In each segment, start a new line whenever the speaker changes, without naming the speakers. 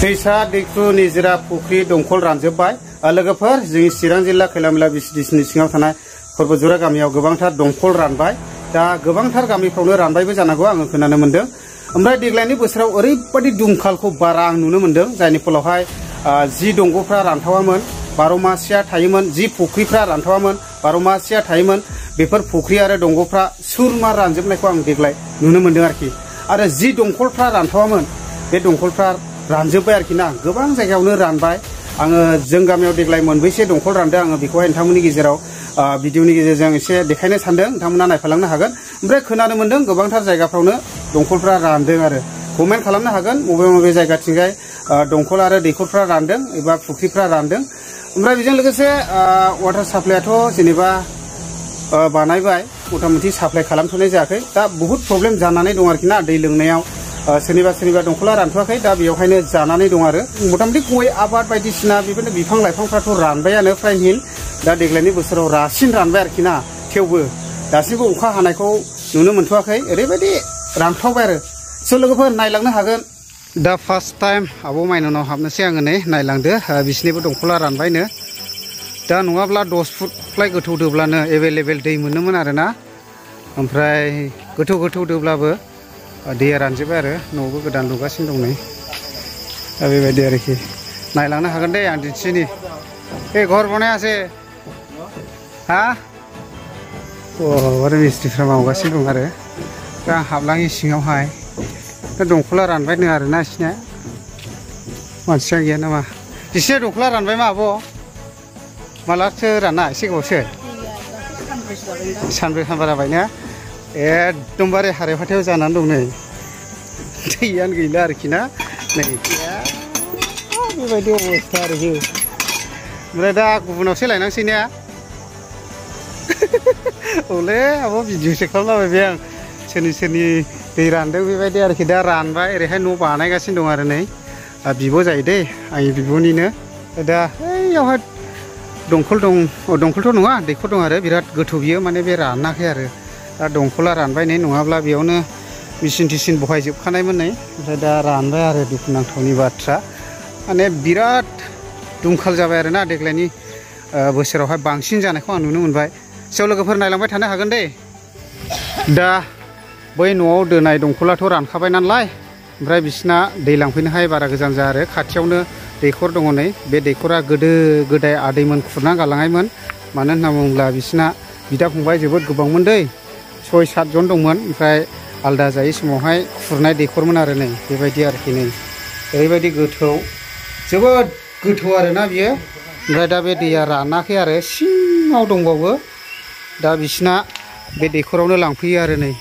दैसा दैखु निजोरा फुख्रि दंखल रानजोब्बाय लोगोफोर जोंनि चिरां जिल्ला खैलामैला बिसिडिसिनि सिङाव थानाय खरबजुरा गामियाव गोबांथार दंखल रानबाय दा गोबांथार गामिफ्रावनो रानबायबो जानांगौ आङो खोनानो मोन्दों ओमफ्राय देग्लायनि बोसोराव ओरैबायदि दुमखालखौ बारा आं नुनो मोन्दों जायनि फलावहाय जि दंगफ्रा रानथावामोन 12 मासिया थायोमोन जि फुख्रिफ्रा रानथावामोन 12 मासिया थायोमोन बेफोर फुख्रि आरो दंगफ्रा सुरमा रानजोबनायखौ आं देग्लाय नुनो मोन्दों आरोखि आरो जि दंखलफ्रा रानथावामोन बे दंखलफ्रा रानजोब्बाय आरोखि ना गोबां जायगायावनो रानबाय आङो जों गामियाव देग्लाय मोनबैसे दंखल रानदों आङो बेखौहाय नोंथांमोननि गेजेराव भिडिअनि गेजेरजों एसे देखायनो सानदों नोंथांमोना नायफालांनो हागोन ओमफ्राय खोनानो मोन्दों गोबांथार जायगाफ्रावनो दंखलफ्रा रानदों आरो कमेन्ट खालामनो हागोन बबे जायगाथिंजाय दंखल आरो दैखरफ्रा रानदों एबा फुख्रिफ्रा रानदों ओमफ्राय बेजों लोगोसे वाटार साप्लायाथ' जेनेबा बानायबाय मथा-मथि साप्लाय खालामथ'नाय जायाखै दा बहुत प्रब्लेम जानानै दं आरोखि ना दै लोंनायाव सोरनिबा दंखला रानथ'वाखै दा बेयावहायनो जानानै दं आरो मथा-मथि गय आबाद बायदिसिना बेफोरनो बिफां लाइफांफ्राथ' रानबायानो फ्रायहिन दा देग्लायनि बोसोराव रासिन रानबाय आरोखि ना थेवबो दासिमबो अखा हानायखौ नुनो मोनथ'वाखै ओरैबायदि रानथावबाय आरो स' लोगोफोर नायलांनो हागोन दा फार्स्ट टाइम आब' माइनावनाव हाबनोसै आङो नै नायलांदो बिसिनिबो दंखला रानबायनो दा नङाब्ला 10 फुटलाय गोथौ दोब्लानो एभेलेबेल दै मोनोमोन आरो ना ओमफ्राय गोथौ दोब्लाबो दैया रानजोब्बाय आरो न'बो गोदान लुगासिनो दं नै दा बेबायदि आरोखि नायलांनो हागोन दे आं दिन्थिनि बे घर बनायासे हा आरो मिस्ट्रिफ्रा मावगासिनो दं आरो दा आं हाबलाङि सिङावहाय दा दंखला रानबायनो आरो ना बिसिना मानसिया गैया नामा बिसिना दंखला रानबाय मा आब' मालासो राना एसे गोबावसो सानब्रै सानबा जाबायना एकदमबारे हारे फाथायाव जानानै दं नै दैयानो गैला आरोखि ना नै बेबायदि अबस्था आरोखि ओमफ्राय दा गुबुनावसो लायनांसै ने औलै आब' भिडिअसो खालामलाबायबाय आं सोरनि दै रानदों बेबायदि आरोखि दा रानबाय ओरैहाय न' बानायगासिनो दं आरो नै बिब' जायो दै आंनि बिब'निनो दा बैयावहाय दंखल दं दंखलथ' नङा दैखर दं आरो बिराद गोथौ बियो माने बे रानाखै आरो दा दंखला रानबाय नै नङाब्ला बेयावनो मेचिन थिसिन बहायजोबखानायमोन नै ओमफ्राय दा रानबाय आरो दुखुनांथावनि बाथ्रा माने बिराद दुमखाल जाबाय आरो ना देग्लायनि बोसोरावहाय बांसिन जानायखौ आं नुनो मोनबाय सेव लोगोफोर नायलांबाय थानो हागोन दे दा बै न'आव दोनाय दंखलाथ' रानखाबाय नालाय ओमफ्राय बिसिना दै लांफैनोहाय बारा गोजान जाया आरो खाथियावनो दैखर दङ नै बे दैखरा गोदो गोदाय आदैमोन खुरना गालांनायमोन मानो होनना बुङोब्ला बिसिना बिदा फंबाय जोबोद गोबांमोन दै 6-7 जन दंमोन ओमफ्राय आलदा जायै समावहाय खुरनाय दैखरमोन आरो नै बेबायदि आरोखि नै ओरैबायदि गोथौ जोबोद गोथौ आरोना बियो ओमफ्राय दा बे दैया रानाखै आरो सिङाव दंबावो दा बिसिना बे दैखरावनो लांफैयो आरो नै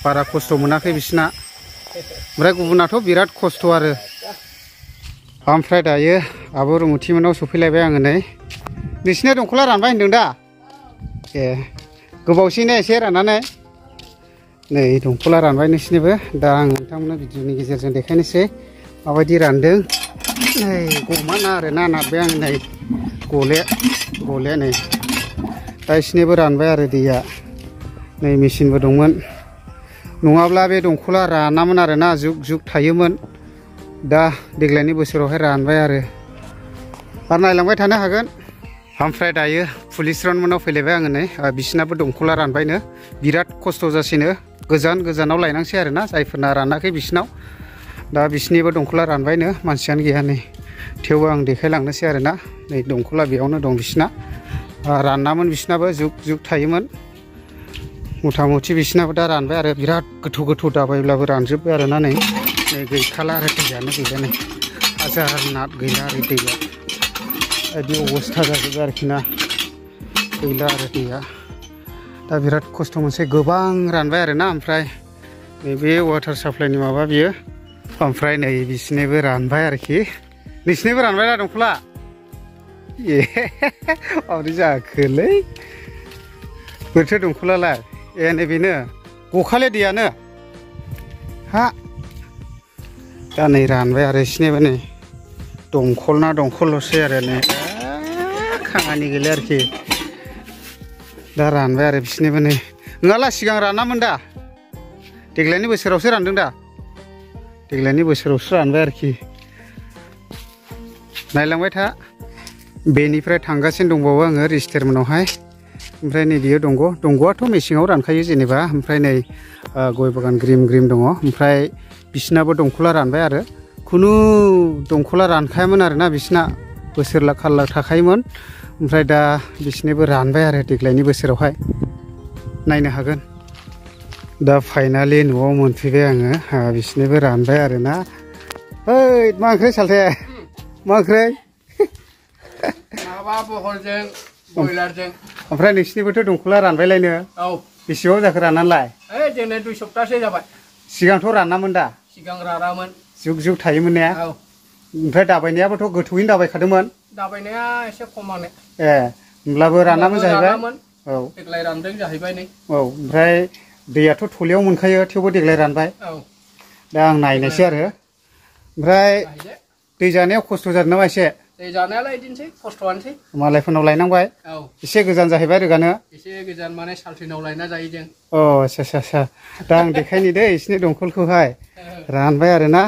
बारा खस्थ' मोनाखै बिसिना ओमफ्राय गुबुनाथ' बिराद खस्थ' आरो ओमफ्राय दायो आब' रुमुथि मोनाव सफैलायबाय आङो नै नोंसिना दंखला रानबाय होनदों दा गोबावसैनो एसे राननानै नै दंखला रानबाय नोंसिनिबो दा आं नोंथांमोननो भिडिअनि गेजेरजों देखायनोसै माबायदि रानदों नै गमाना आरो ना नारबाय आं नै गले नै दा बिसिनिबो रानबाय आरो दैया नै मेचिनबो दंमोन नङाब्ला बे दंखला रानामोन आरो ना जुग थायोमोन दा देग्लायनि बोसोरावहाय रानबाय आरो नायलांबाय थानो हागोन ओमफ्राय दायो पुलिस मोनाव फैलायबाय आङो नै बिसिनाबो दंखला रानबायनो बिराद खस्थ' जासिनो गोजानाव लायनांसै आरो ना जायफोरना रानाखै बिसिनाव दा बिसिनिबो दंखला रानबायनो मानसियानो गैया नै थेवबो आं देखायलांनोसै आरो ना नै दंखला बेयावनो दं बिसिना रानामोन बिसिनाबो जुग थायोमोन मथा-मथि बिसिनाबो दा रानबाय आरो बिराद गोथौ दाबायब्लाबो रानजोब्बाय आरो ना नै गैखाला आरो दैयानो गैला नै हाजार नाथ गैला आरो दैया बिदि अबस्था जाजोब्बाय आरोखि ना गैला आरो दैया दा बिराद खस्थ' मोनसे गोबां रानबाय आरो ना ओमफ्राय नैबे वाटार साप्लाइनि माबा बियो ओमफ्राय नै बिसिनिबो रानबाय आरोखि नोंसिनिबो रानबाय ना दंखला माबोरै जाखोलै बोरैथो दंखलालाय नैबेनो गखाले दैयानो हा दा नै रानबाय आरो बिसिनिबो नै दंखल ना दंखलल'सै आरो नै खामानि गैला आरोखि दा रानबाय आरो बिसिनिबो नै नङाला सिगां रानामोन दा देग्लायनि बोसोरावसो रानदों दा देग्लायनि बोसोरावसो रानबाय आरोखि नायलांबाय था बेनिफ्राय थांगासिनो दंबावो आङो रिस्टेरमेन्टआवहाय ओमफ्राय नै बियो दंग'आथ' मेसेङाव रानखायो जेनेबा ओमफ्राय नै गय बागान ग्रिम ग्रिम दङ ओमफ्राय बिसिनाबो दंखला रानबाय आरो खुनु दंखला रानखायामोन आरोना बिसिना बोसोरला खारला थाखायोमोन ओमफ्राय दा बिसिनिबो रानबाय आरो देग्लायनि बोसोरावहाय नायनो हागोन दा फाइनालि न'आव मोनफैबाय आङो बिसिनिबो रानबाय आरोना ओइ मा ओंख्रि सालथे मा ओंख्रि
माबा बहलजों बयलारजों
ओमफ्राय नोंसिनिबोथ' दंखला रानबायलायनो
औ
बेसेबां जाखो राननानैलाय
ओइ जोंना 2 सप्ताहसो जाबाय
सिगांथ' रानामोन दा
सिगां रानामोन
जुग जुग थायोमोन ने
औ
ओमफ्राय दाबायनायाबोथ' गोथौयैनो दाबायखादोंमोन
दाबायनाया एसे खमानो
ए होमब्लाबो रानामोन जाहैबाय औ
देग्लाय रानदों जाहैबाय नै
औ ओमफ्राय दैयाथ' थलियाव मोनखायो थेवबो देग्लाय रानबाय
औ
दा आं नायनोसै आरो ओमफ्राय दै जानायाव खस्थ' जादों नामा एसे
दै जानायालाय बिदिनोसै खस्थ'आनोसै
मालायफोरनाव लायनांबाय
औ
एसे गोजान जाहैबाय रोगानो
एसे गोजान माने सालथेनाव लायना जायो जों
अ आच्छा दा आं देखायनि दे बिसिनि दंखलखौहाय रानबाय आरोना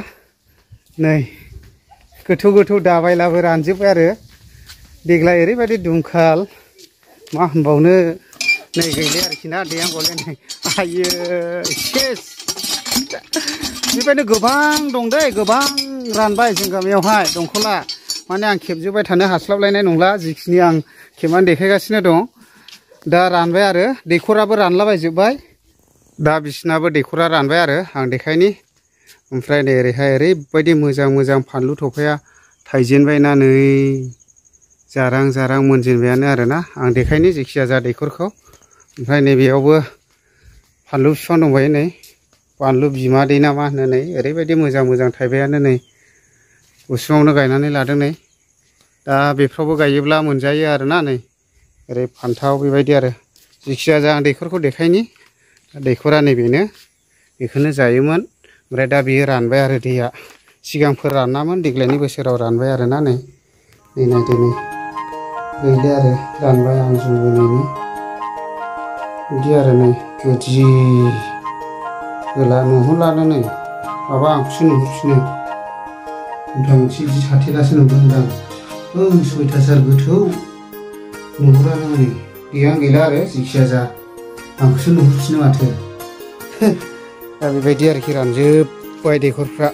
नै गोथौ गोथौ दाबायलाबो रानजोब्बाय आरो देग्लाय ओरैबायदि दुंखाल मा होनबावनो नै गैले आरोखि ना दैया गले नै आयो सेस बेबायदिनो गोबां दं दै गोबां रानबाय जों गामियावहाय दंखला माने आं खेबजोबबाय थानो हास्लाबलायनाय नंला जिखिनि आं खेबनानै देखायगासिनो दं दा रानबाय आरो दैखराबो रानलाबायजोब्बाय दा बिसिनाबो दैखरा रानबाय आरो आं देखायनि ओमफ्राय नै ओरैहाय ओरैबायदि मोजां फानलु थफाया थाइजेनबायना नै जारां जारां मोनजेनबायानो आरोना आं देखायनि जेखिया जा दैखरखौ ओमफ्राय नैबेयावबो फानलु बिफां दंबायो नै बानलु बिमादै ना मा होनो नै ओरैबायदि मोजां थाइबायानो नै उसुङावनो गायनानै लादों नै दा बेफ्रावबो गायोब्ला मोनजायो आरोना नै ओरै फान्थाव बेबायदि आरो जेखिया जा आं दैखरखौ देखायनि दैखरा नैबेनो बेखौनो जायोमोन ओमफ्राय दा बेयो रानबाय आरो दैया सिगांफोर रानामोन देग्लायनि बोसोराव रानबाय आरोना नै नायदो नै गैले आरो रानबाय आं जुबोनायनि बिदि आरो नै गोदि गोला नुहुरलानो नै माबा आंखौसो नुहुरफिनो मुथा मोनसे जि थाथेरासो नुदों आं सयथासार गोथौ नुहुरानो नै गैया गैला आरो जिखिया जा आंखौसो नुहुरफिनो माथो दा बेबायदि आरोखि रानजोब्बाय दैखरफ्रा